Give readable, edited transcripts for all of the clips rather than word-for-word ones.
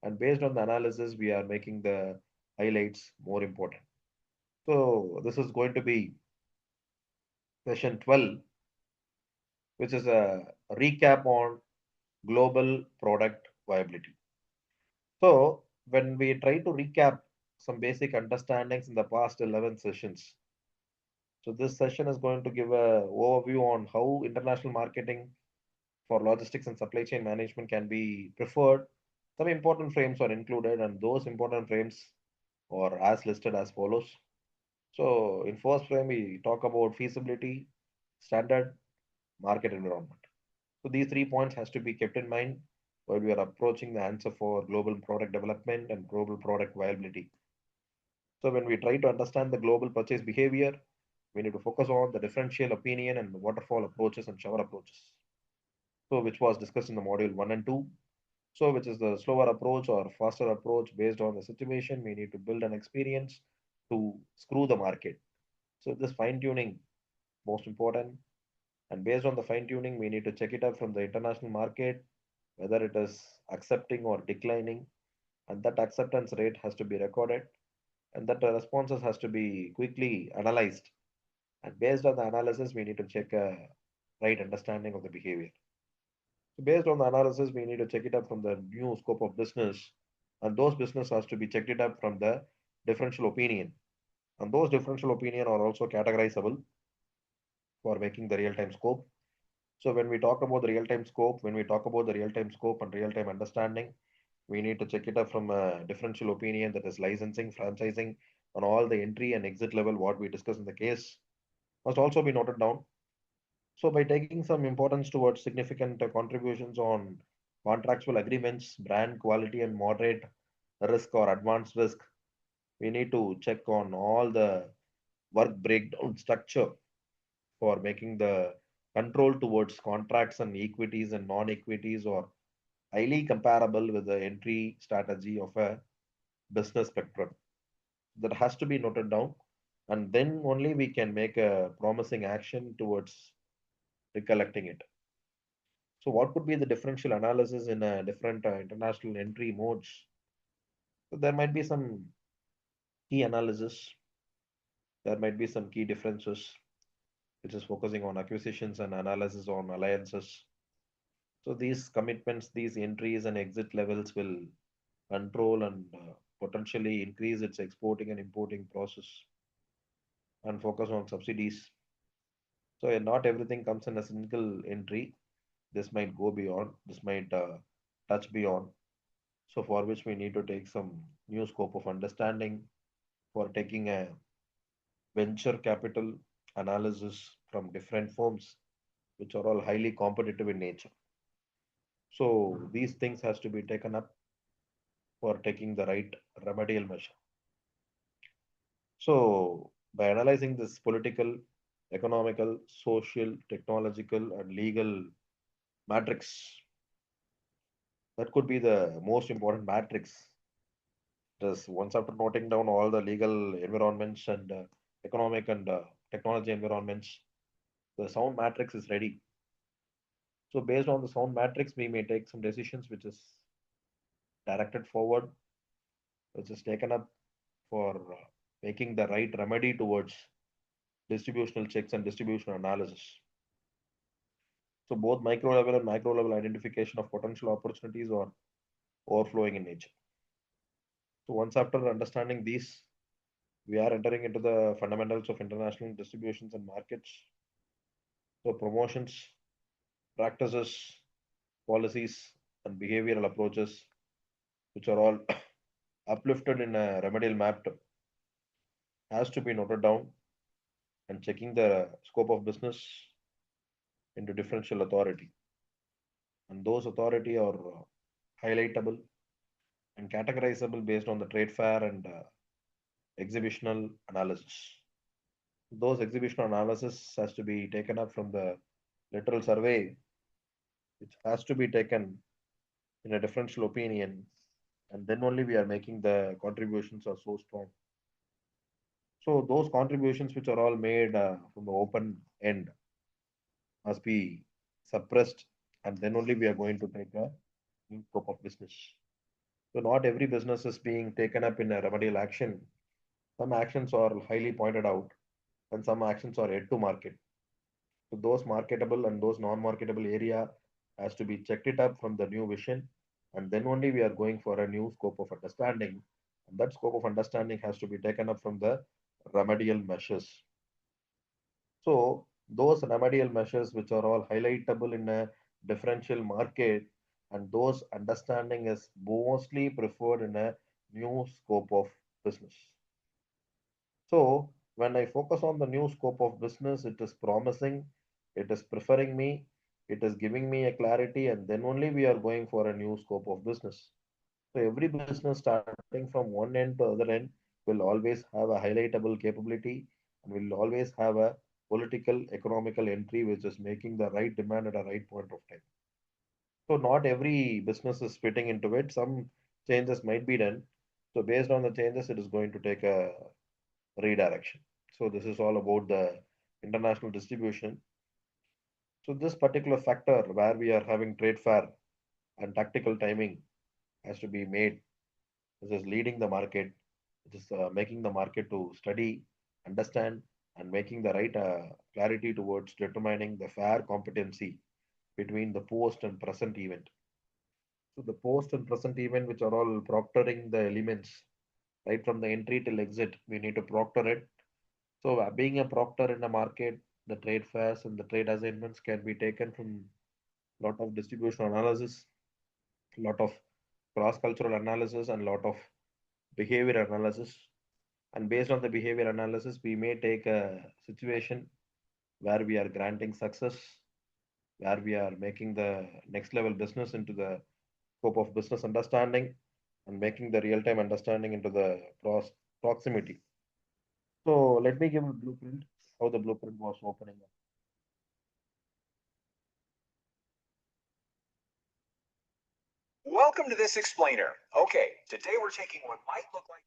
And based on the analysis, we are making the highlights more important. So this is going to be session 12, which is a recap on global product viability. So when we try to recap some basic understandings in the past 11 sessions, so this session is going to give a overview on how international marketing for logistics and supply chain management can be preferred. Some important frames are included, and those important frames are as listed as follows. So in first frame, we talk about feasibility, standard, market environment. So these 3 points has to be kept in mind while we are approaching the answer for global product development and global product viability. So when we try to understand the global purchase behavior, we need to focus on the differential opinion and the waterfall approaches and shower approaches. So which was discussed in the module 1 and 2. So which is the slower approach or faster approach based on the situation. We need to build an experience to screw the market. So this fine tuning most important. And based on the fine tuning, we need to check it up from the international market, whether it is accepting or declining. And that acceptance rate has to be recorded. And that the responses has to be quickly analyzed. And based on the analysis, we need to check a right understanding of the behavior. So based on the analysis, we need to check it up from the new scope of business. And those business has to be checked it up from the differential opinion. And those differential opinion are also categorizable for making the real-time scope. So when we talk about the real-time scope, when we talk about the real-time scope and real-time understanding, we need to check it up from a differential opinion, that is licensing, franchising, on all the entry and exit level, what we discuss in the case must also be noted down. So by taking some importance towards significant contributions on contractual agreements, brand quality and moderate risk or advanced risk, we need to check on all the work breakdown structure for making the control towards contracts and equities and non-equities or highly comparable with the entry strategy of a business spectrum. That has to be noted down, and then only we can make a promising action towards recollecting it. So what could be the differential analysis in a different international entry modes? So there might be some key analysis, there might be some key differences, which is focusing on acquisitions and analysis on alliances. So these commitments, these entries and exit levels will control and potentially increase its exporting and importing process and focus on subsidies. So not everything comes in a single entry. This might go beyond, this might touch beyond. So for which we need to take some new scope of understanding for taking a venture capital analysis from different firms, which are all highly competitive in nature. So these things has to be taken up for taking the right remedial measure. So by analyzing this political, economical, social, technological, and legal matrix, that could be the most important matrix. Just once after noting down all the legal environments and economic and technology environments, the sound matrix is ready. So based on the sound matrix, we may take some decisions which is directed forward, which is taken up for making the right remedy towards distributional checks and distribution analysis. So both micro level and macro level identification of potential opportunities are overflowing in nature. So once after understanding these, we are entering into the fundamentals of international distributions and markets. So promotions, practices, policies, and behavioral approaches, which are all uplifted in a remedial map, has to be noted down, and checking the scope of business into differential authority. And those authority are highlightable and categorizable based on the trade fair and exhibitional analysis. Those exhibitional analysis has to be taken up from the literal survey, which has to be taken in a differential opinion, and then only we are making the contributions are so strong. So those contributions which are all made from the open end must be suppressed, and then only we are going to take a new scope of business. So not every business is being taken up in a remedial action. Some actions are highly pointed out and some actions are yet to market. So those marketable and those non-marketable area has to be checked it up from the new vision, and then only we are going for a new scope of understanding. And that scope of understanding has to be taken up from the remedial measures. So those remedial measures which are all highlightable in a differential market, and those understanding is mostly preferred in a new scope of business. So when I focus on the new scope of business, it is promising, it is preferring me, it is giving me a clarity, and then only we are going for a new scope of business. So every business starting from one end to other end will always have a highlightable capability and will always have a political economical entry which is making the right demand at a right point of time. So not every business is fitting into it. Some changes might be done. So based on the changes, it is going to take a redirection. So this is all about the international distribution. So this particular factor where we are having trade fair and tactical timing has to be made. This is leading the market. It is making the market to study, understand, and making the right clarity towards determining the fair competency between the post and present event. So the post and present event, which are all proctoring the elements, right from the entry till exit, we need to proctor it. So, being a proctor in the market, the trade fairs and the trade assignments can be taken from lot of distribution analysis, lot of cross-cultural analysis, and lot of behavior analysis. And based on the behavior analysis, we may take a situation where we are granting success, where we are making the next level business into the scope of business understanding, and making the real-time understanding into the proximity. So let me give a blueprint, how the blueprint was opening up. Welcome to this explainer. Okay, today we're taking what might look like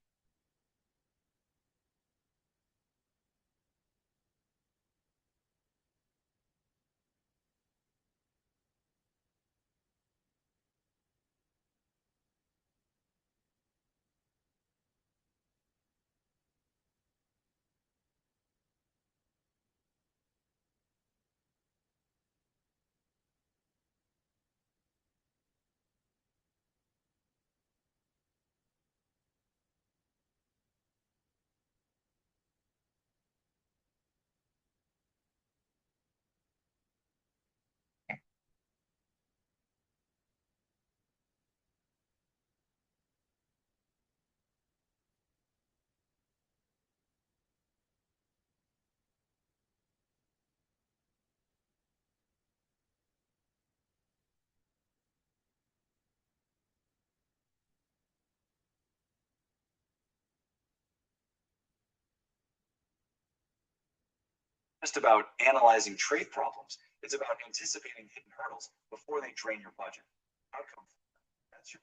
just about analyzing trade problems. It's about anticipating hidden hurdles before they drain your budget. Outcome. That's your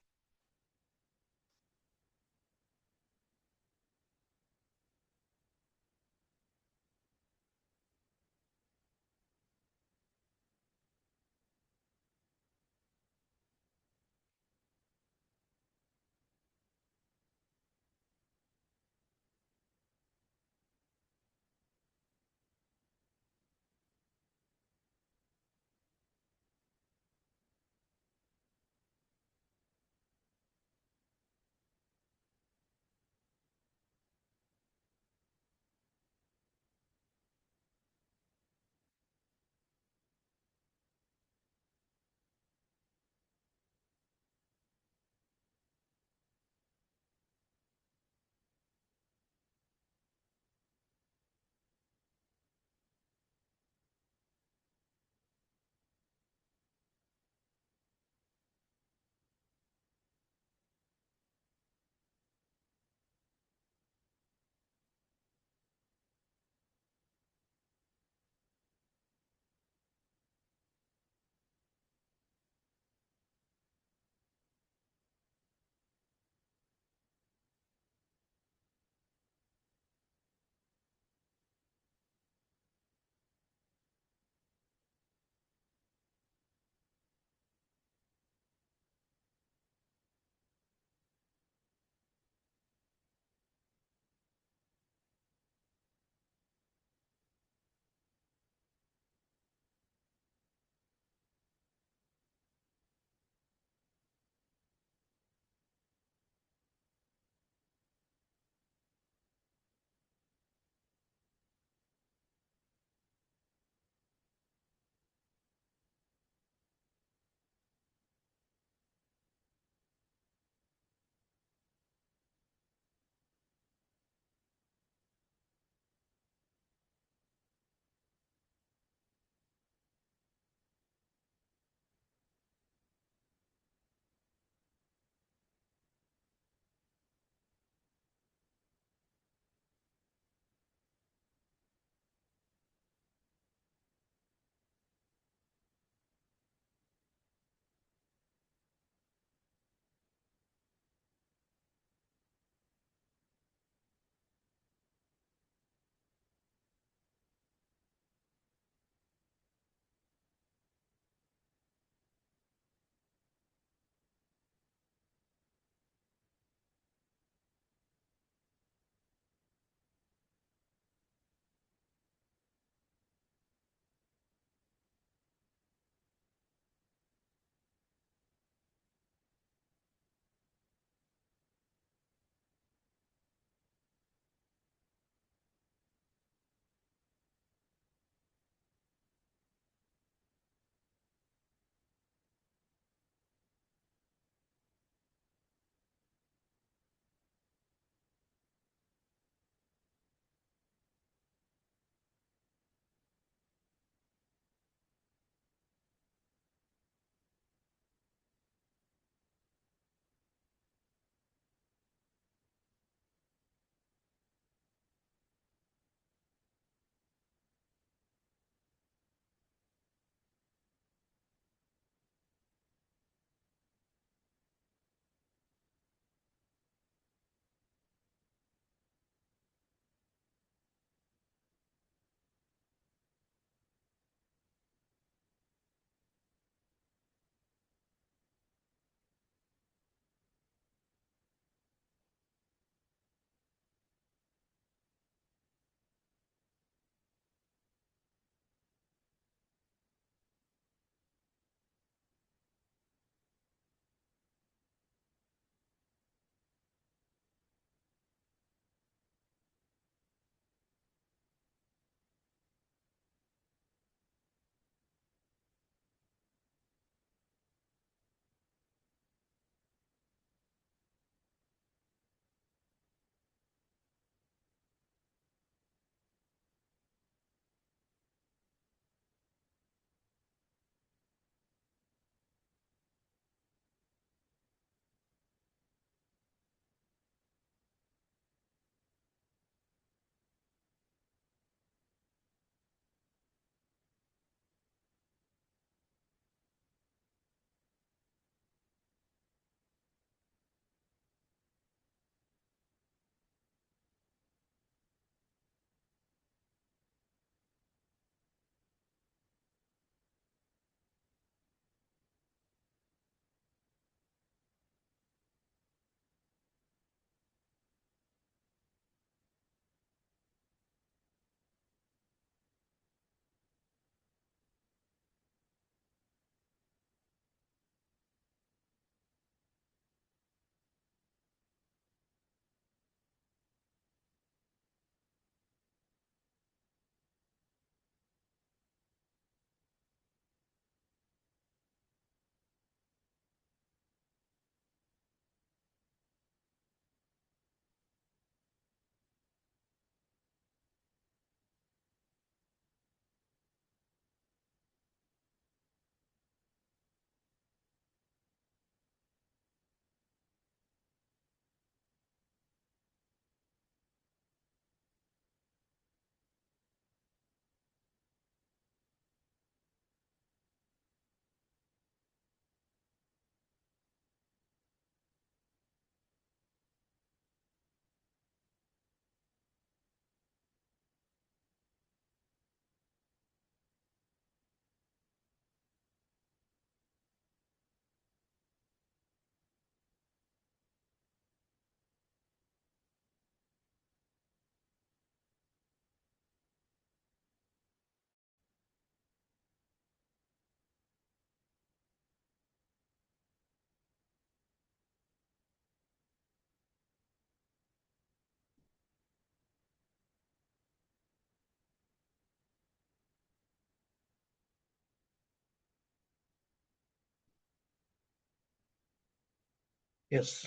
Yes.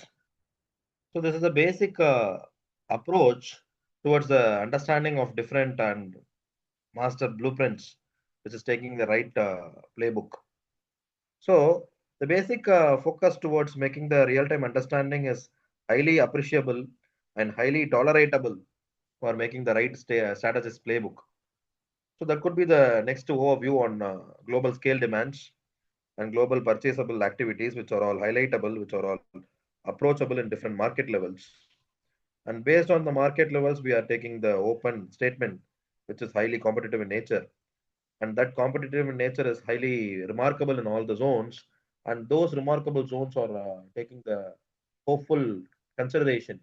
So this is a basic approach towards the understanding of different and master blueprints, which is taking the right playbook. So the basic focus towards making the real-time understanding is highly appreciable and highly toleratable for making the right strategist playbook. So that could be the next overview on global scale demands and global purchasable activities, which are all highlightable, which are all approachable in different market levels. And based on the market levels, we are taking the open statement, which is highly competitive in nature. And that competitive in nature is highly remarkable in all the zones. And those remarkable zones are taking the hopeful consideration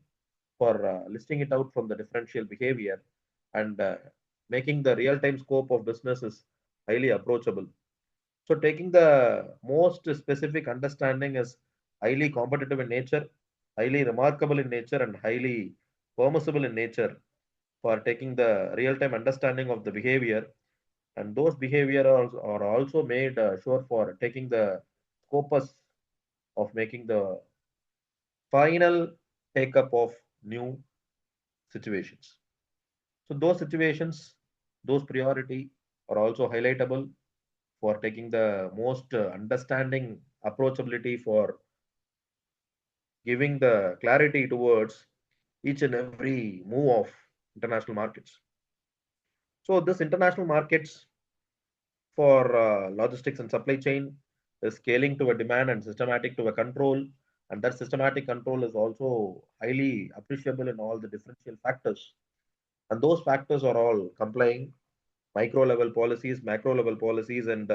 for listing it out from the differential behavior and making the real-time scope of business is highly approachable. So taking the most specific understanding is highly competitive in nature, highly remarkable in nature, and highly permissible in nature for taking the real-time understanding of the behavior. And those behavior are also made sure for taking the scopus of making the final take up of new situations. So those situations, those priority are also highlightable for taking the most understanding approachability for giving the clarity towards each and every move of international markets. So this international markets for logistics and supply chain is scaling to a demand and systematic to a control, and that systematic control is also highly appreciable in all the differential factors, and those factors are all complying micro level policies, macro level policies, and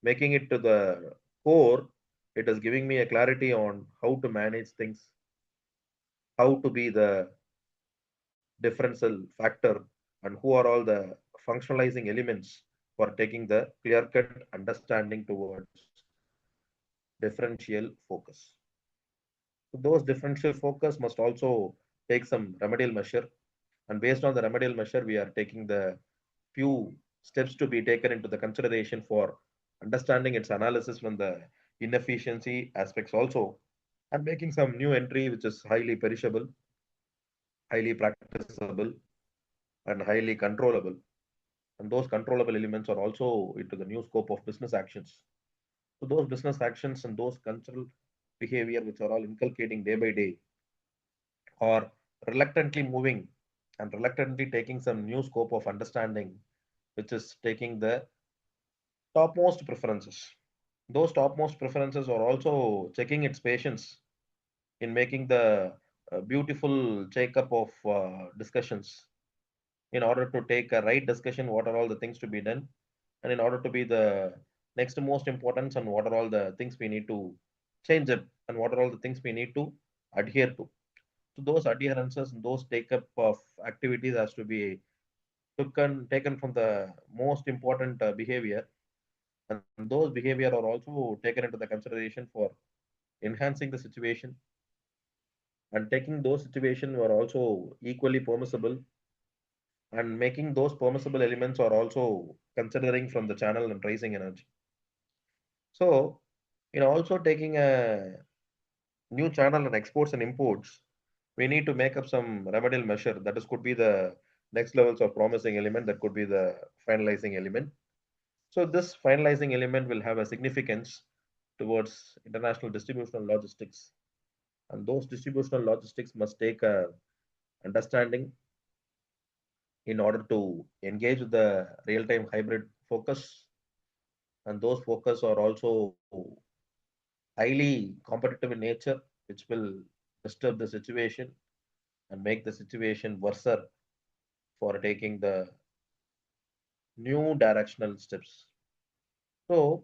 making it to the core. It is giving me a clarity on how to manage things, how to be the differential factor, and who are all the functionalizing elements for taking the clear cut understanding towards differential focus. So those differential focus must also take some remedial measure, and based on the remedial measure, we are taking the few steps to be taken into the consideration for understanding its analysis from the inefficiency aspects also, and making some new entry which is highly perishable, highly practicable, and highly controllable. And those controllable elements are also into the new scope of business actions. So those business actions and those cultural behavior which are all inculcating day by day or reluctantly moving and reluctantly taking some new scope of understanding, which is taking the topmost preferences. Those topmost preferences are also checking its patience in making the beautiful take-up of discussions in order to take a right discussion, what are all the things to be done, and in order to be the next most importance, and what are all the things we need to change up, and what are all the things we need to adhere to. So those adherences and those take up of activities has to be taken from the most important behavior, and those behavior are also taken into the consideration for enhancing the situation, and taking those situations are also equally permissible, and making those permissible elements are also considering from the channel and pricing energy. So in also taking a new channel and exports and imports, we need to make up some remedial measure. That is could be the next levels of promising element. That could be the finalizing element. So this finalizing element will have a significance towards international distributional logistics, and those distributional logistics must take a understanding in order to engage with the real-time hybrid focus, and those focus are also highly competitive in nature, which will disturb the situation and make the situation worse for taking the new directional steps. So,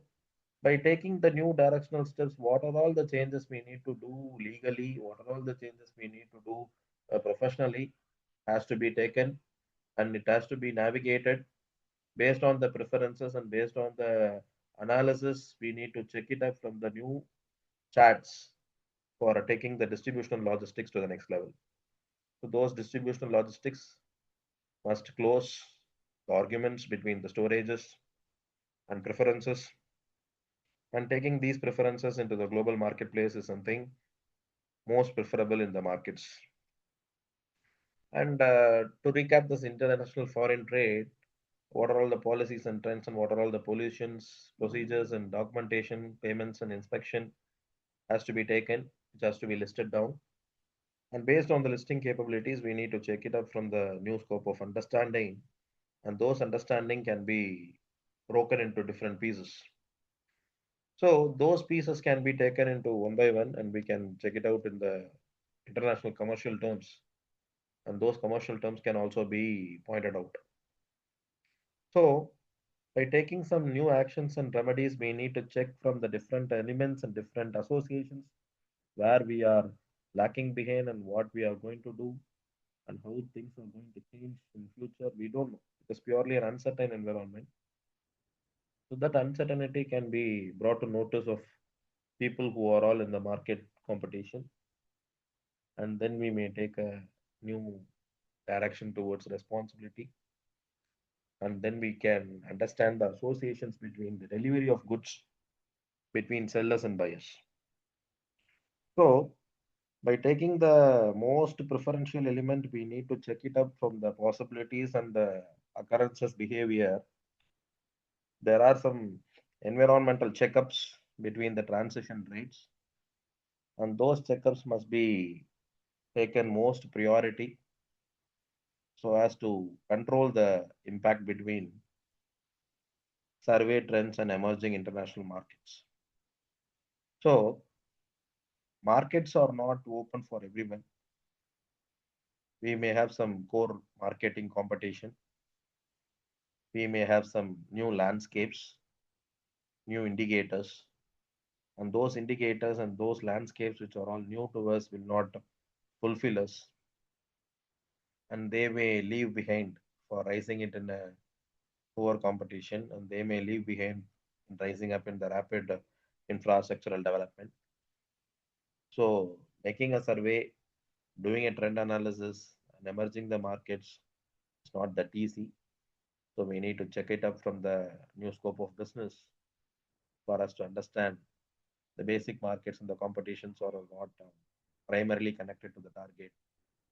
by taking the new directional steps, what are all the changes we need to do legally? What are all the changes we need to do professionally? Has to be taken, and it has to be navigated based on the preferences and based on the analysis. We need to check it up from the new charts for taking the distributional logistics to the next level. So those distributional logistics must close the arguments between the storages and preferences, and taking these preferences into the global marketplace is something most preferable in the markets. And to recap this international foreign trade, what are all the policies and trends and what are all the pollutions, procedures and documentation, payments and inspection has to be taken, which has to be listed down. And based on the listing capabilities, we need to check it up from the new scope of understanding. And those understanding can be broken into different pieces. So those pieces can be taken into one by one and we can check it out in the international commercial terms. And those commercial terms can also be pointed out. So by taking some new actions and remedies, we need to check from the different elements and different associations where we are lacking behind and what we are going to do and how things are going to change in future. We don't know. It is purely an uncertain environment. So that uncertainty can be brought to notice of people who are all in the market competition, and then we may take a new direction towards responsibility, and then we can understand the associations between the delivery of goods between sellers and buyers. So by taking the most preferential element, we need to check it up from the possibilities and the occurrences behavior. There are some environmental checkups between the transition rates, and those checkups must be taken most priority so as to control the impact between survey trends and emerging international markets. So markets are not open for everyone. We may have some core marketing competition. We may have some new landscapes, new indicators, and those indicators and those landscapes which are all new to us will not fulfill us, and they may leave behind for rising it in a poor competition, and they may leave behind in rising up in the rapid infrastructural development. So making a survey, doing a trend analysis, and emerging the markets is not that easy. So we need to check it up from the new scope of business for us to understand the basic markets and the competitions are not primarily connected to the target.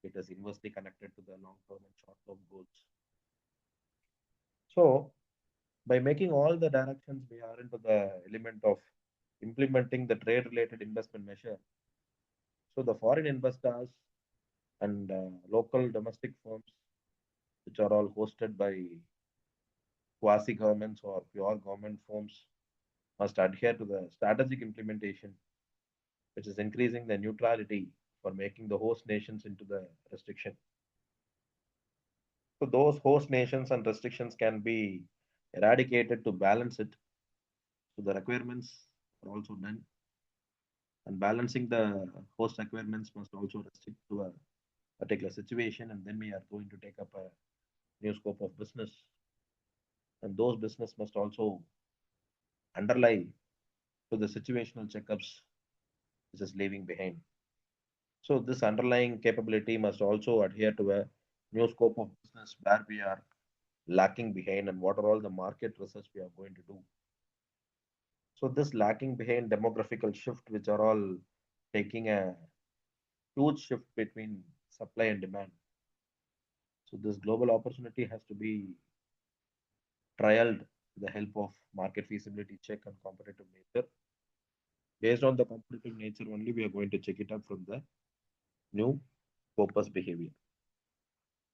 It is inversely connected to the long-term and short-term goals. So by making all the directions, we are into the element of implementing the trade-related investment measure. So the foreign investors and local domestic firms, which are all hosted by quasi-governments or pure government firms, must adhere to the strategic implementation, which is increasing the neutrality for making the host nations into the restriction. So those host nations and restrictions can be eradicated to balance it. So the requirements are also done, and balancing the host requirements must also restrict to a particular situation, and then we are going to take up a new scope of business, and those business must also underlie to the situational checkups which is leaving behind. So this underlying capability must also adhere to a new scope of business where we are lacking behind and what are all the market research we are going to do. So this lacking behind demographical shift, which are all taking a huge shift between supply and demand. So this global opportunity has to be trialed with the help of market feasibility check and competitive nature. Based on the competitive nature only, we are going to check it up from the new purpose behavior.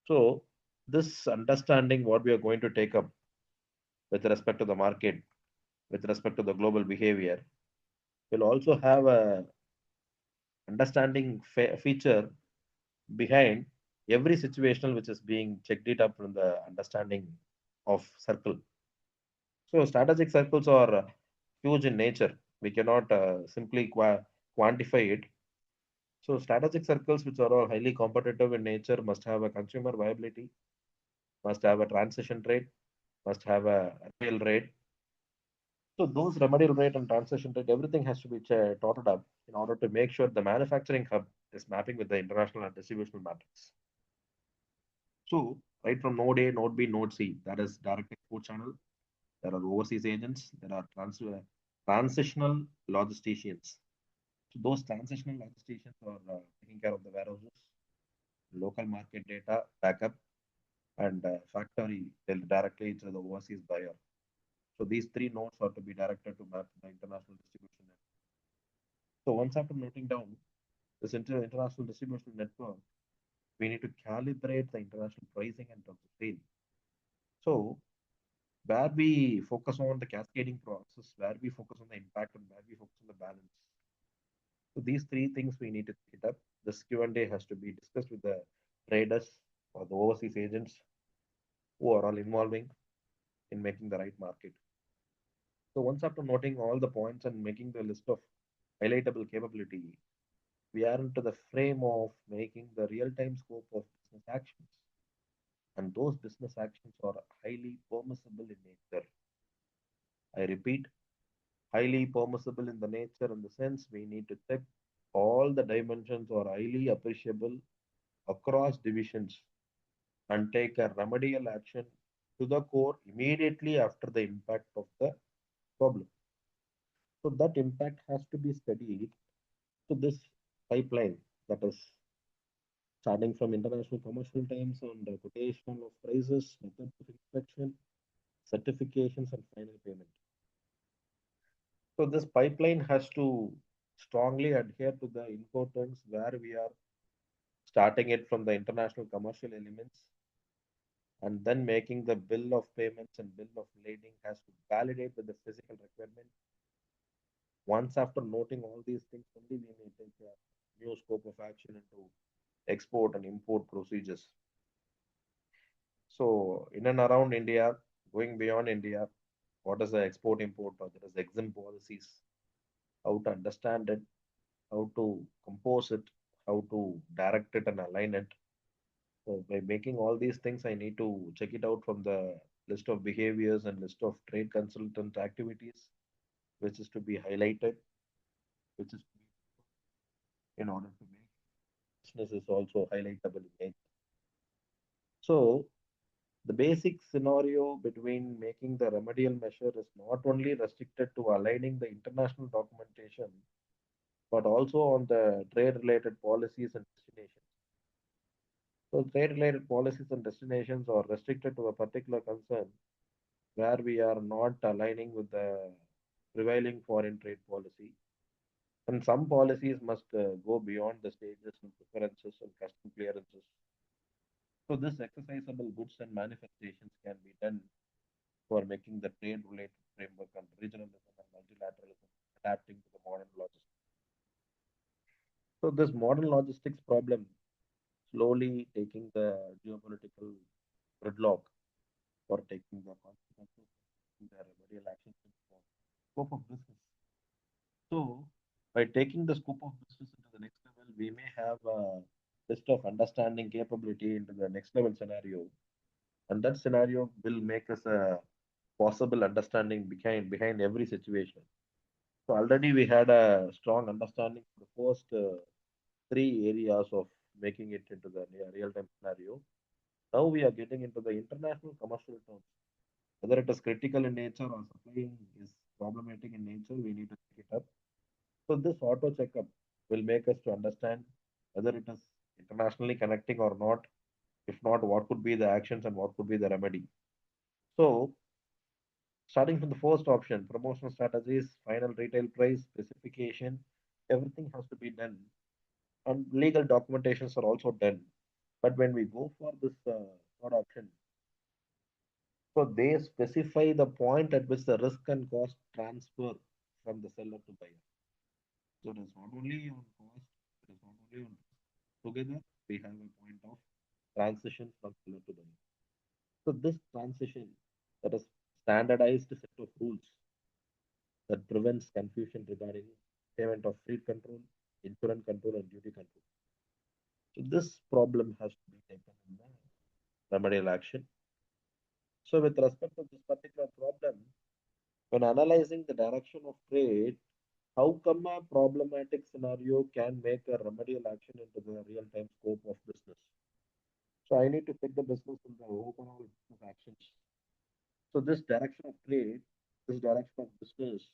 So this understanding what we are going to take up with respect to the market, with respect to the global behavior, will also have a understanding feature behind every situational which is being checked it up from the understanding of circle. So strategic circles are huge in nature. We cannot simply quantify it. So strategic circles which are all highly competitive in nature must have a consumer viability, must have a transition rate, must have a real rate. So those remedial rate and transition rate, everything has to be totted up in order to make sure the manufacturing hub is mapping with the international and distributional matrix. So right from node A, node B, node C, that is direct export channel. There are overseas agents. There are transitional logisticians. So those transitional logisticians are taking care of the warehouses, local market data backup, and factory directly to the overseas buyer. So these three nodes are to be directed to map the international distribution network. So once after noting down this international distribution network, we need to calibrate the international pricing and terms of sale. So where we focus on the cascading process, where we focus on the impact, and where we focus on the balance. So these three things we need to pick it up. This Q&A has to be discussed with the traders or the overseas agents who are all involving in making the right market. So once after noting all the points and making the list of highlightable capability, we are into the frame of making the real-time scope of business actions. And those business actions are highly permissible in nature. I repeat, highly permissible in the nature in the sense we need to check all the dimensions are highly appreciable across divisions and take a remedial action to the core immediately after the impact of the problem. So that impact has to be studied to this pipeline that is starting from international commercial terms and quotation of prices, methods of inspection, certifications, and final payment. So this pipeline has to strongly adhere to the Incoterms where we are starting it from the international commercial elements and then making the bill of payments and bill of lading has to validate with the physical requirement. Once after noting all these things, only we may take a new scope of action into export and import procedures. So in and around India, going beyond India, what is the export import or there is exempt policies, how to understand it, how to compose it, how to direct it and align it. So by making all these things, I need to check it out from the list of behaviors and list of trade consultant activities, which is to be highlighted, which is to be in order to make business is also highlightable in nature. So the basic scenario between making the remedial measure is not only restricted to aligning the international documentation, but also on the trade related policies and destinations. So trade related policies and destinations are restricted to a particular concern where we are not aligning with the prevailing foreign trade policy. And some policies must go beyond the stages and preferences and custom clearances. So this exercisable goods and manifestations can be done for making the trade-related framework and regionalism and multilateralism adapting to the modern logistics. So this modern logistics problem slowly taking the geopolitical gridlock for taking the consequences, the remedial actions in the scope of business. So by taking the scope of business into the next level, we may have a list of understanding capability into the next level scenario, and that scenario will make us a possible understanding behind every situation. So already we had a strong understanding for the first three areas of making it into the real-time scenario. Now we are getting into the international commercial terms. Whether it is critical in nature or supplying is problematic in nature, we need to check it up. So this auto checkup will make us to understand whether it is internationally connecting or not. If not, what could be the actions and what could be the remedy. So starting from the first option, promotional strategies, final retail price, specification, everything has to be done. And legal documentations are also done. But when we go for this third option, so they specify the point at which the risk and cost transfer from the seller to buyer. So it is not only on cost, it is not only on together, we have a point of transition from seller to buyer. So this transition that is standardized set of rules that prevents confusion regarding payment of freight control, insurance control, and duty control. So this problem has to be taken in the remedial action. So with respect to this particular problem, when analyzing the direction of trade, how come a problematic scenario can make a remedial action into the real-time scope of business? So I need to fit the business in the overall business actions. So this direction of trade, this direction of business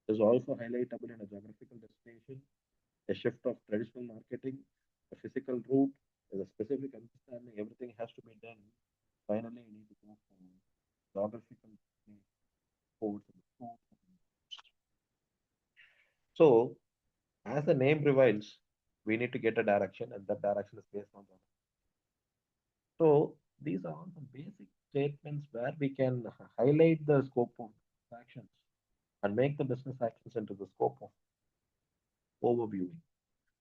is also highlightable in a geographical destination. A shift of traditional marketing, a physical route, with a specific understanding, everything has to be done. Finally, you need to go for geographical codes and schools. So, as the name reveals, we need to get a direction, and that direction is based on that. So, these are all some basic statements where we can highlight the scope of actions and make the business actions into the scope of overviewing.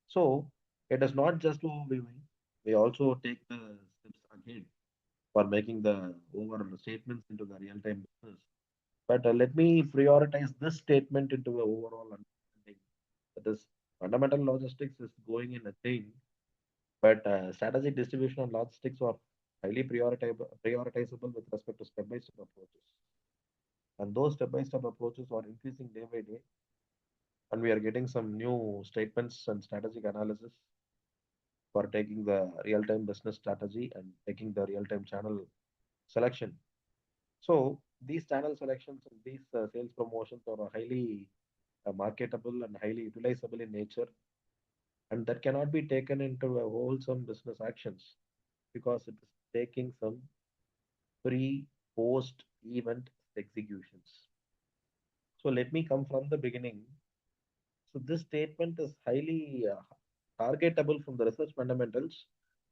So, it is not just overviewing, we also take the steps ahead for making the overall statements into the real time business. But let me prioritize this statement into the overall understanding. That is, fundamental logistics is going in a chain, but strategic distribution and logistics are highly prioritizable with respect to step by step approaches. And those step by step approaches are increasing day by day. And we are getting some new statements and strategic analysis for taking the real time business strategy and taking the real time channel selection. So these channel selections and these sales promotions are highly marketable and highly utilizable in nature, and that cannot be taken into a wholesome business actions because it is taking some pre post event executions. So let me come from the beginning. So this statement is highly targetable from the research fundamentals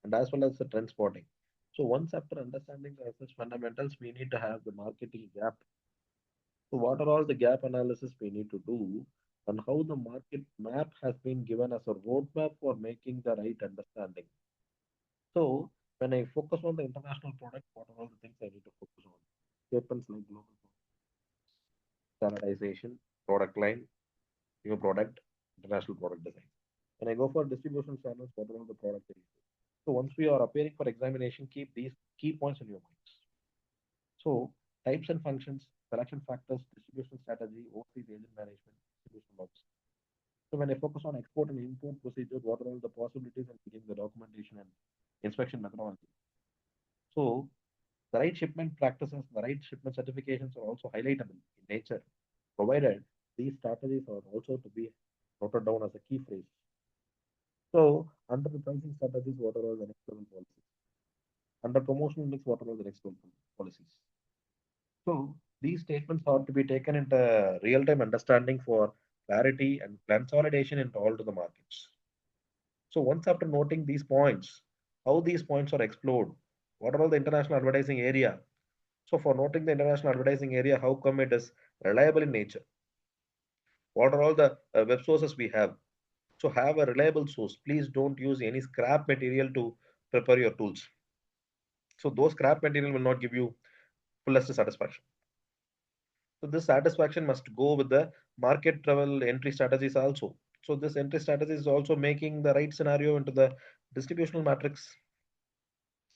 and as well as the trend spotting. So once after understanding the research fundamentals, we need to have the marketing gap. So what are all the gap analysis we need to do and how the market map has been given as a roadmap for making the right understanding. So when I focus on the international product, what are all the things I need to focus on? Statements like global standardization, product line, new product, international product design. When I go for distribution channels, what are all the product areas? So once we are appearing for examination, keep these key points in your minds. So types and functions, selection factors, distribution strategy, overseas agent management, distribution logistics. So when I focus on export and import procedures, what are all the possibilities and begin the documentation and inspection methodology. So the right shipment practices, the right shipment certifications are also highlightable in nature, provided these strategies are also to be noted down as a key phrase. So under the pricing strategies, what are all the next level policies? Under promotional mix, what are all the next level policies? So these statements are to be taken into real-time understanding for clarity and consolidation into all to the markets. So once after noting these points, how these points are explored, what are all the international advertising area? So for noting the international advertising area, how come it is reliable in nature? What are all the web sources we have? So have a reliable source. Please don't use any scrap material to prepare your tools. So those scrap material will not give you fullest satisfaction. So this satisfaction must go with the market travel entry strategies also. So this entry strategy is also making the right scenario into the distributional matrix.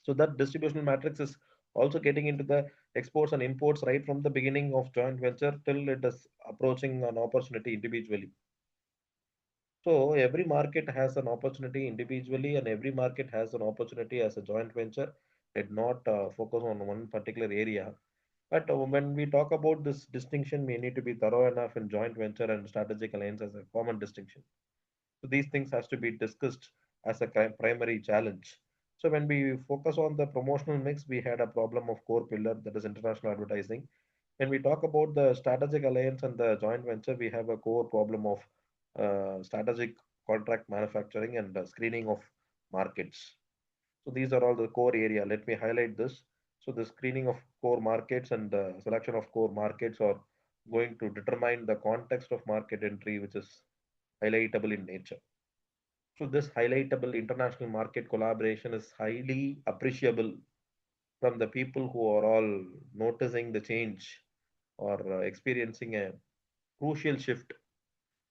So that distributional matrix is also getting into the exports and imports right from the beginning of joint venture till it is approaching an opportunity individually. So every market has an opportunity individually, and every market has an opportunity as a joint venture. Did not focus on one particular area. But when we talk about this distinction, we need to be thorough enough in joint venture and strategic alliance as a common distinction. So these things has to be discussed as a primary challenge. So when we focus on the promotional mix, we had a problem of core pillar that is international advertising. When we talk about the strategic alliance and the joint venture, we have a core problem of strategic contract manufacturing and screening of markets. So these are all the core area. Let me highlight this. So the screening of core markets and the selection of core markets are going to determine the context of market entry, which is highlightable in nature. So this highlightable international market collaboration is highly appreciable from the people who are all noticing the change or experiencing a crucial shift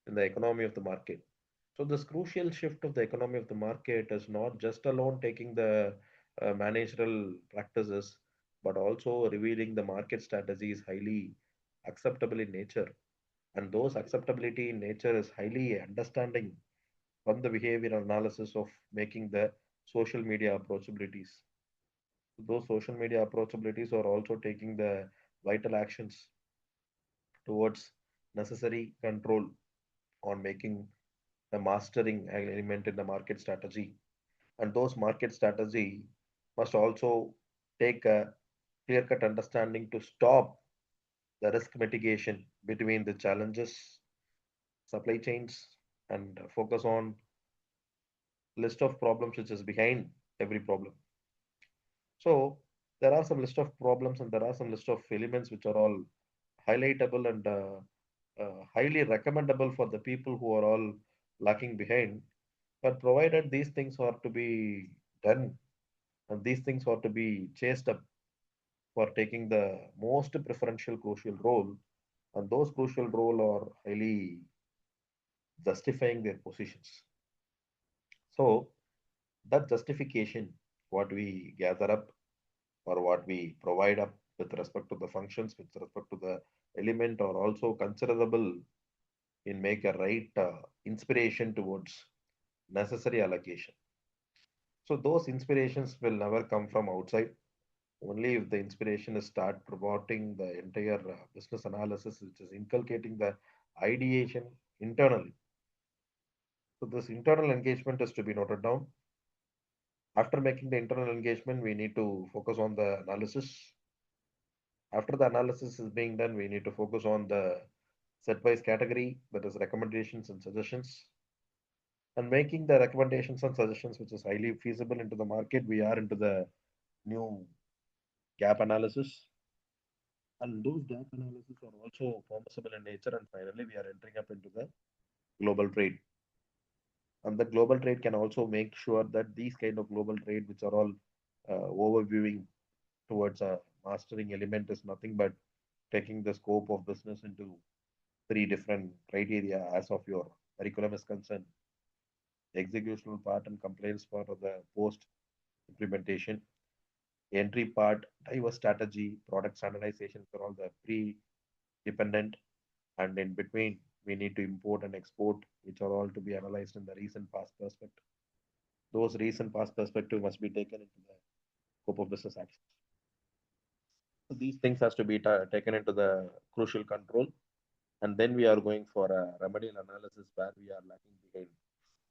in the economy of the market. So this crucial shift of the economy of the market is not just alone taking the managerial practices, but also revealing the market strategies highly acceptable in nature. And those acceptability in nature is highly understanding from the behavior analysis of making the social media approachabilities. Those social media approachabilities are also taking the vital actions towards necessary control on making the mastering element in the market strategy. And those market strategy must also take a clear cut understanding to stop the risk mitigation between the challenges, supply chains, and focus on list of problems which is behind every problem. So there are some list of problems and there are some list of elements which are all highlightable and highly recommendable for the people who are all lacking behind. But provided these things are to be done and these things are to be chased up for taking the most preferential crucial role, and those crucial role are highly justifying their positions. So that justification, what we gather up or what we provide up with respect to the functions, with respect to the element, are also considerable in make a right inspiration towards necessary allocation. So those inspirations will never come from outside. Only if the inspiration is start promoting the entire business analysis, which is inculcating the ideation internally. So this internal engagement is to be noted down. After making the internal engagement, we need to focus on the analysis. After the analysis is being done, we need to focus on the set-wise category, that is recommendations and suggestions. And making the recommendations and suggestions, which is highly feasible into the market, we are into the new gap analysis. And those gap analysis are also permissible in nature. And finally, we are entering up into the global trade. And the global trade can also make sure that these kind of global trade, which are all overviewing towards a mastering element, is nothing but taking the scope of business into three different criteria as of your curriculum is concerned: executional part and compliance part of the post implementation, entry part, diverse strategy, product standardization for all the pre-dependent, and in between we need to import and export, which are all to be analyzed in the recent past perspective. Those recent past perspective must be taken into the scope of business actions. So these things has to be taken into the crucial control, and then we are going for a remedial analysis where we are lacking behind.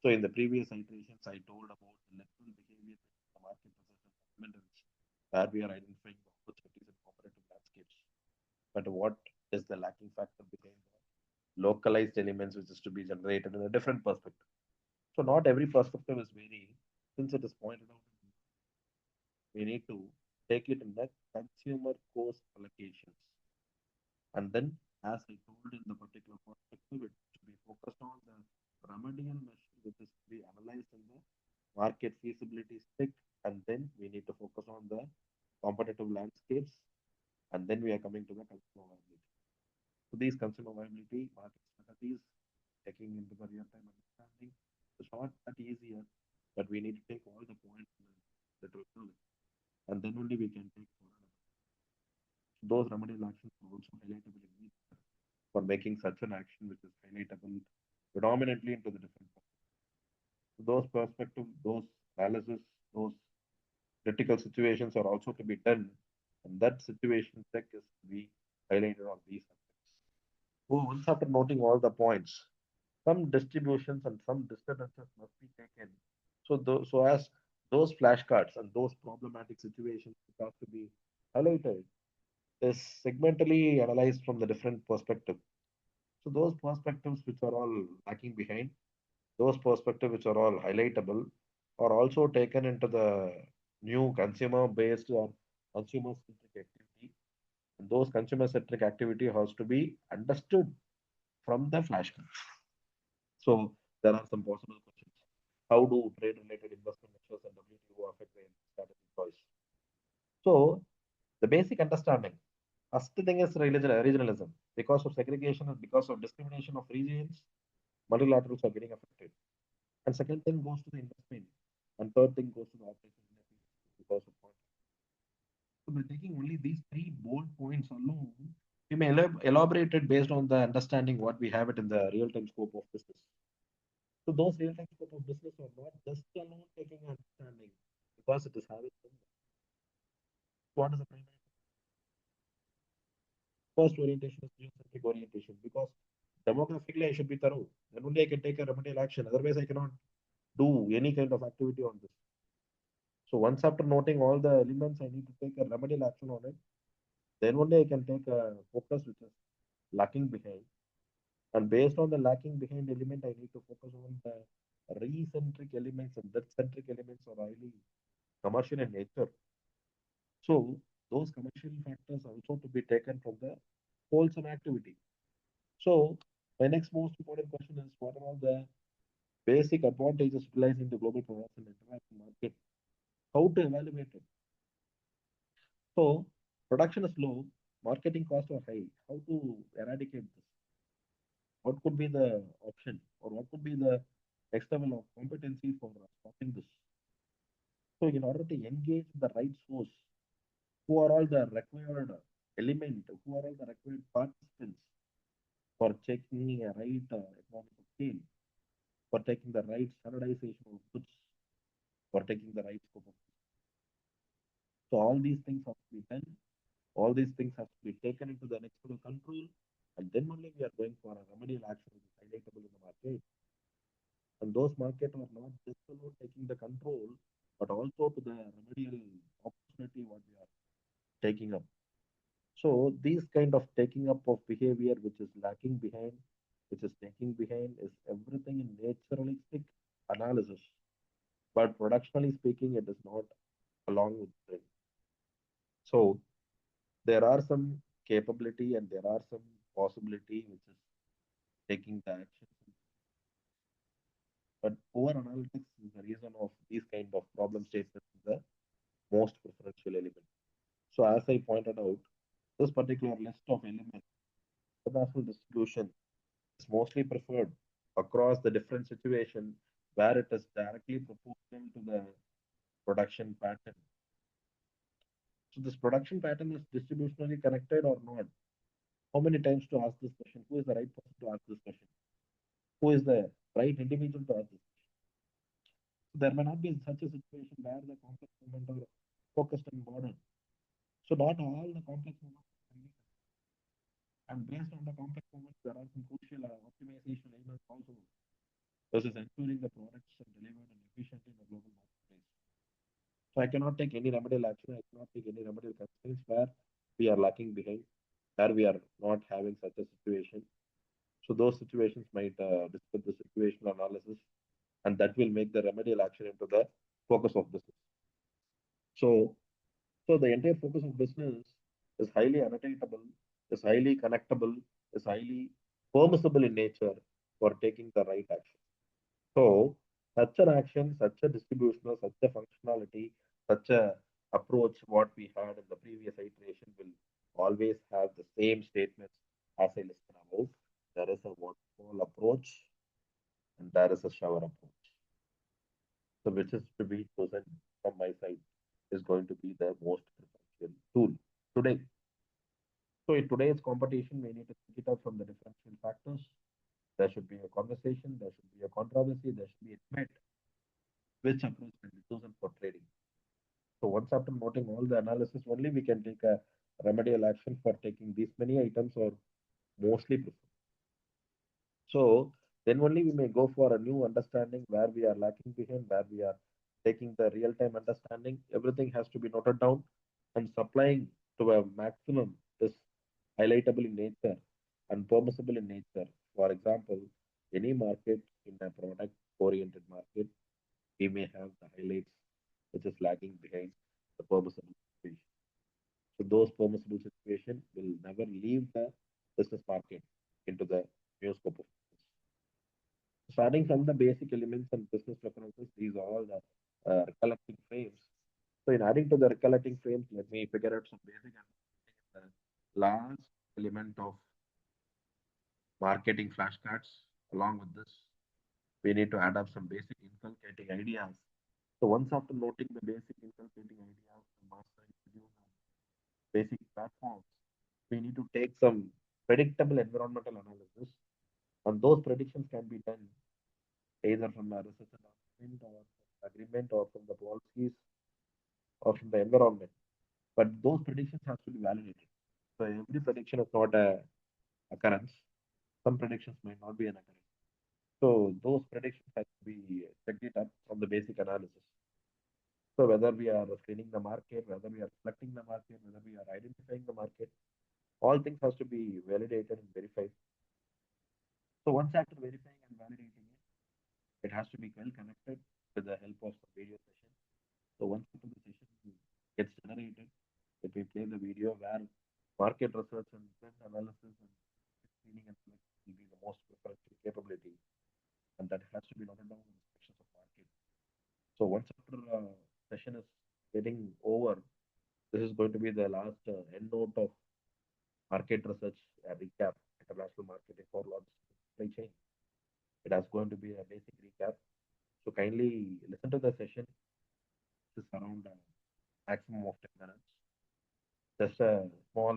So in the previous iterations, I told about the lateral behavior in the market research and fundamentals, where we are identifying the opportunities and competitive landscapes. But what is the lacking factor behind the localized elements which is to be generated in a different perspective? So not every perspective is very, since it is pointed out, we need to take it in the consumer cost allocations. And then, as I told in the particular perspective, it should be focused on the remedial measure, which is to be analyzed in the market feasibility stick. And then we need to focus on the competitive landscapes. And then we are coming to the consumer viability. So these consumer viability market strategies, taking into the real-time understanding, it's not that easier, but we need to take all the points that will do it. And then only we can take forward. Those remedial actions are also highlightable in each for making such an action which is highlightable predominantly into the different those perspective, those analysis, those critical situations are also to be done, and that situation check is to be highlighted on these aspects. So once after noting all the points, some distributions and some disturbances must be taken. So as those flashcards and those problematic situations which have to be highlighted is segmentally analyzed from the different perspective. So those perspectives which are all lacking behind, those perspectives which are all highlightable, are also taken into the new consumer based or consumer centric activity. And those consumer centric activity has to be understood from the flashcards. So there are some possible questions. How do trade related investment measures and WTO affect the strategic choice? So the basic understanding. First thing is regionalism. Because of segregation and because of discrimination of regions, multilaterals are getting affected. And second thing goes to the investment. And third thing goes to the operation because of point. So by taking only these three bold points alone, we may elaborate it based on the understanding what we have it in the real-time scope of business. So those real-time scope of business are not just alone taking understanding because it is having what is the primary first orientation is geocentric orientation because Demographically, I should be thorough. Then only I can take a remedial action. Otherwise, I cannot do any kind of activity on this. So once after noting all the elements, I need to take a remedial action on it. Then only I can take a focus which is lacking behind. And based on the lacking behind element, I need to focus on the re-centric elements and that-centric elements are highly commercial in nature. So those commercial factors also to be taken from the wholesome activity. So my next most important question is what are all the basic advantages utilizing the global products and international market? How to evaluate it? So production is low, marketing costs are high. How to eradicate this? What could be the option or what could be the next level of competency for stopping this? So in order to engage the right source, who are all the required element, who are all the required participants for checking a right economic of scale, for taking the right standardization of goods, for taking the right scope of. So all these things have to be done. All these things have to be taken into the next level control, and then only we are going for a remedial action which is highlightable in the market. And those market are not just about taking the control, but also to the remedial opportunity what we are taking up. So these kind of taking up of behavior which is lacking behind, which is taking behind, is everything in naturalistic analysis. But productionally speaking, it is not along with it. So there are some capability and there are some possibility which is taking the action. But over analytics is the reason of these kind of problem statements is the most preferential element. So as I pointed out, this particular list of elements, international distribution is mostly preferred across the different situation where it is directly proportional to the production pattern. So this production pattern is distributionally connected or not? How many times to ask this question? Who is the right person to ask this question? Who is the right individual to ask this question? So there may not be such a situation where the complex movement are focused and border. So not all the complex movements are really, and based on the complex movements, there are some crucial optimization elements also. This is ensuring the products are delivered and efficiently in the global marketplace. So I cannot take any remedial action. I cannot take any remedial constraints where we are lacking behind, where we are not having such a situation. So those situations might discuss the situational analysis, and that will make the remedial action into the focus of business. So, so the entire focus of business is highly annotatable, is highly connectable, is highly permissible in nature for taking the right action. So, such an action, such a distributional, such a functionality, such a approach, what we had in the previous iteration will always have the same statements as I listed about. There is a waterfall approach and there is a shower approach. So, which is to be chosen from my side is going to be the most preferential tool today. So, in today's competition, we need to think it out from the differential factors. There should be a conversation, there should be a controversy, there should be a debate which approach can be chosen for trading. So once after noting all the analysis, only we can take a remedial action for taking these many items or mostly preferred. So then only we may go for a new understanding where we are lacking behind, where we are taking the real-time understanding. Everything has to be noted down and supplying to a maximum is highlightable in nature and permissible in nature. For example, any market in a product-oriented market, we may have the highlights which is lagging behind the permissible situation. So those permissible situation will never leave the business market into the new scope of business. Starting from the basic elements and business preferences, these are all the recollecting frames. So in adding to the recollecting frames, let me figure out some basic understanding the last element of marketing flashcards. Along with this, we need to add up some basic inculcating ideas. So once after noting the basic inculcating ideas, the mastering schedules, and basic platforms, we need to take some predictable environmental analysis. And those predictions can be done either from a research and development or from agreement or from the policies or from the environment. But those predictions have to be validated. So every prediction is not a occurrence. Some predictions might not be accurate. So those predictions have to be checked it up from the basic analysis. So whether we are screening the market, whether we are selecting the market, whether we are identifying the market, all things has to be validated and verified. So once after verifying and validating it, it has to be well connected with the help of some video session. So once after the session gets generated, if we play the video where market research and trend analysis and screening and selection will be the most preferred capability, and that has to be noted down in the sections of market. So once after session is getting over, this is going to be the last end note of market research recap, international marketing for logistics supply chain. It is going to be a basic recap. So kindly listen to the session. This is around maximum of 10 minutes. Just a small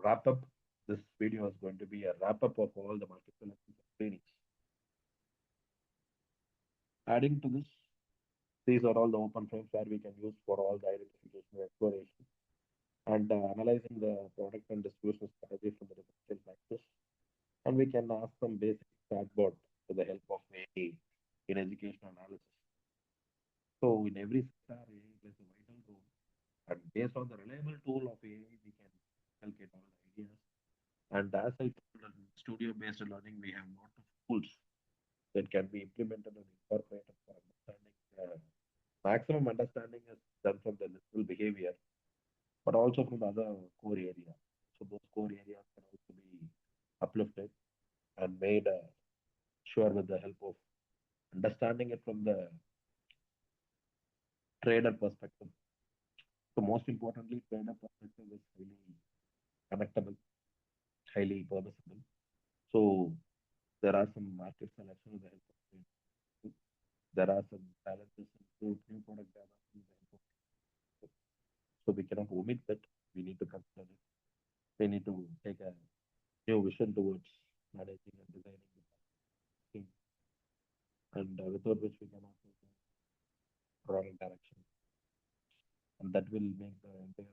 wrap up. This video is going to be a wrap up of all the market selections and trainings. Adding to this, these are all the open frames where we can use for all the identification and exploration and analyzing the product and distribution strategy from the differential factors. And we can ask some basic chatbot with the help of AI in educational analysis. So in every sector, AI plays a vital role. And based on the reliable tool of AI, we can calculate all the ideas. And as I told, in studio-based learning, we have lot of tools that can be implemented and incorporated for understanding. Maximum understanding is done from the literal behavior, but also from the other core area. So those core areas can also be uplifted and made sure with the help of understanding it from the trader perspective. So most importantly, trader perspective is highly connectable, highly permissible. So there are some market selection with the help of trade. There are some challenges in new product development with the help of trade. So we cannot omit that. We need to consider it. We need to take a new vision towards managing and designing the thing, and without which we cannot take a product direction, and that will make the entire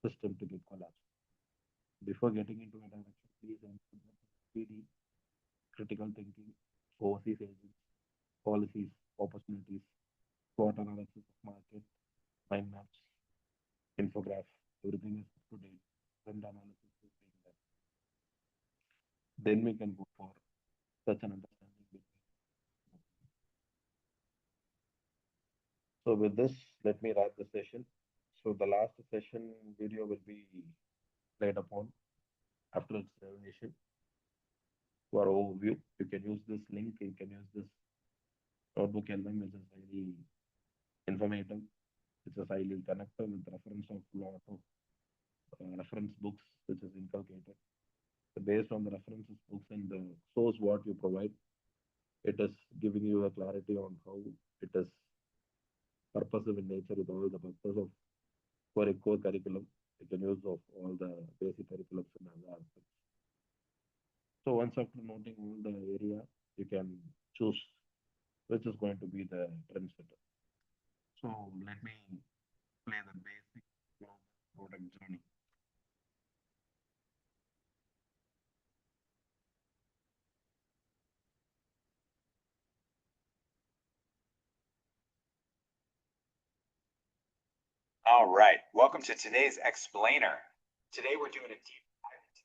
system to get collapsed. Before getting into a direction, please ensure that PD, critical thinking, overseas agents, policies, opportunities, SWOT analysis of market, mind maps, infograph, everything is up to date. Trend analysis is being done. Then we can go for such an understanding between. So with this, let me wrap the session. So the last session video will be played upon after its termination for overview. You can use this link. You can use this notebook album, which is highly informative. It's a highly connected with reference of lot of reference books, which is inculcated. So based on the references books and the source what you provide, it is giving you a clarity on how it is purposive in nature with all the purpose of for a core curriculum. You can use of all the basic curriculums and other aspects. So once after noting all the area, you can choose which is going to be the trendsetter. So let me play the basic global product journey. All right, welcome to today's explainer. Today we're doing a deep dive into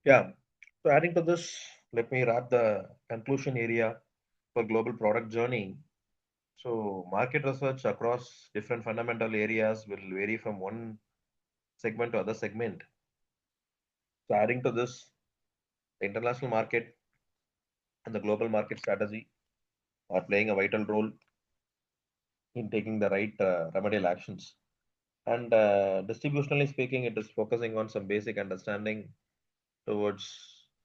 Yeah. So adding to this, let me wrap the conclusion area for global product journey. So market research across different fundamental areas will vary from one segment to other segment. So adding to this, the international market and the global market strategy are playing a vital role in taking the right remedial actions. And distributionally speaking, it is focusing on some basic understanding towards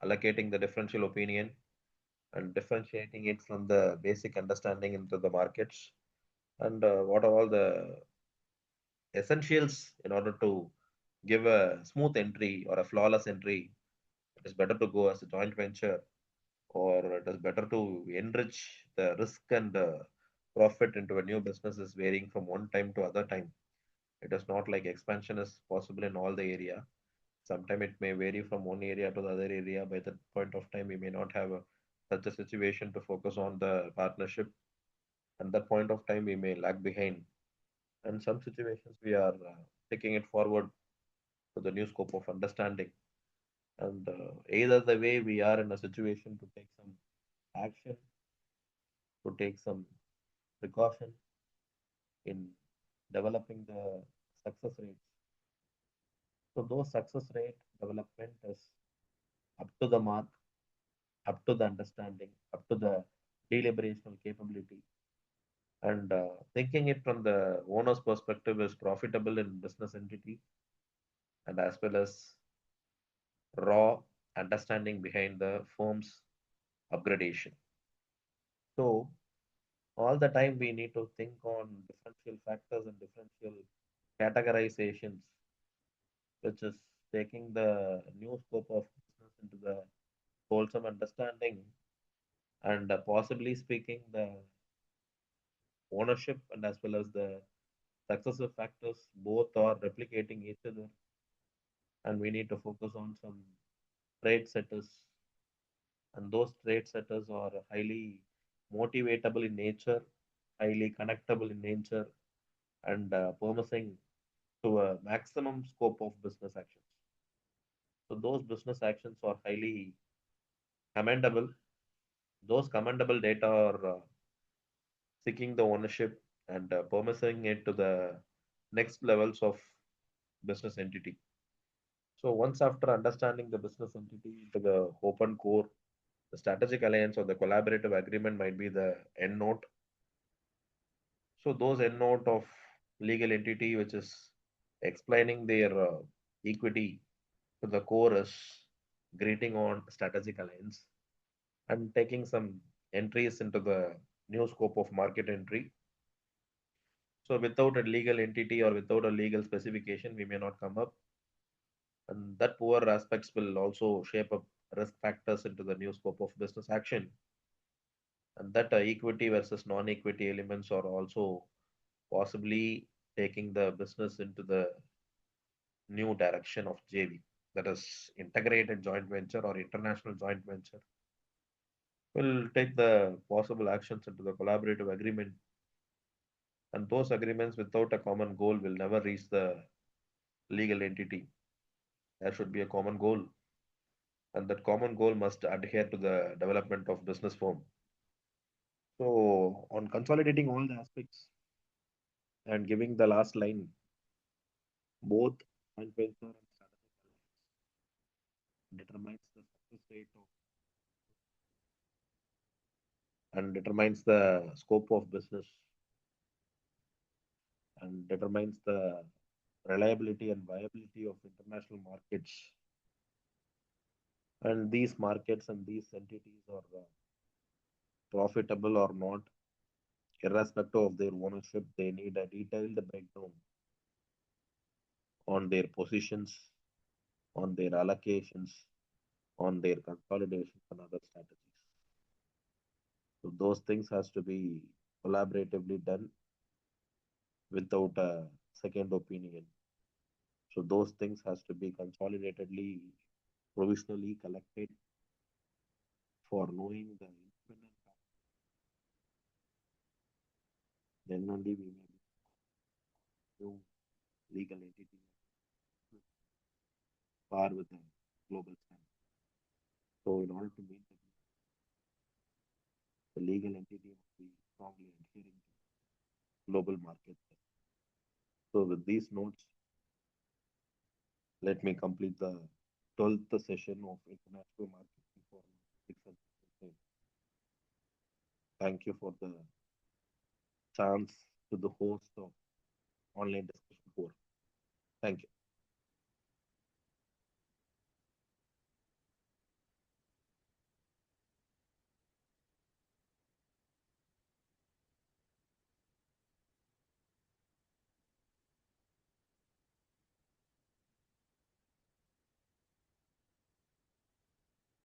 allocating the differential opinion and differentiating it from the basic understanding into the markets and what are all the essentials in order to give a smooth entry or a flawless entry. It is better to go as a joint venture, or it is better to enrich the risk and profit into a new business is varying from one time to other time. It is not like expansion is possible in all the area. Sometimes it may vary from one area to the other area. By that point of time, we may not have such a situation to focus on the partnership. And that point of time, we may lag behind. And some situations, we are taking it forward to the new scope of understanding. And either the way we are in a situation to take some action, to take some precaution in developing the success rates. So those success rate development is up to the mark, up to the understanding, up to the deliberational capability. And thinking it from the owner's perspective is profitable in business entity and as well as raw understanding behind the firm's upgradation. So all the time we need to think on differential factors and differential categorizations, which is taking the new scope of business into the wholesome understanding and possibly speaking the ownership and as well as the successive factors both are replicating each other, and we need to focus on some trade setters, and those trade setters are highly motivatable in nature, highly connectable in nature, and promising to a maximum scope of business actions. So those business actions are highly commendable. Those commendable data are seeking the ownership and promising it to the next levels of business entity. So once after understanding the business entity to the open core, the strategic alliance or the collaborative agreement might be the end note. So those end note of legal entity which is explaining their equity to the core is greeting on strategic alliance and taking some entries into the new scope of market entry. So without a legal entity or without a legal specification, we may not come up, and that poor aspects will also shape up risk factors into the new scope of business action, and that equity versus non-equity elements are also possibly taking the business into the new direction of JV, that is integrated joint venture or international joint venture. Will take the possible actions into the collaborative agreement, and those agreements without a common goal will never reach the legal entity. There should be a common goal, and that common goal must adhere to the development of business firm. So, on consolidating all the aspects and giving the last line, both joint venture and strategic alliance determines the success rate of and determines the scope of business and determines the reliability and viability of international markets. And these markets and these entities are profitable or not, irrespective of their ownership, they need a detailed breakdown on their positions, on their allocations, on their consolidations and other strategies. So those things has to be collaboratively done without a second opinion. So those things has to be consolidatedly, provisionally collected for knowing the independent factor. Then only we may be new legal entity par with the global standard. So in order to meet the legal entity must be strongly adhering to global markets. So with these notes, let me complete the 12th session of International Marketing for Ethics and Social Science. Thank you for the chance to the host of online discussion forum. Thank you.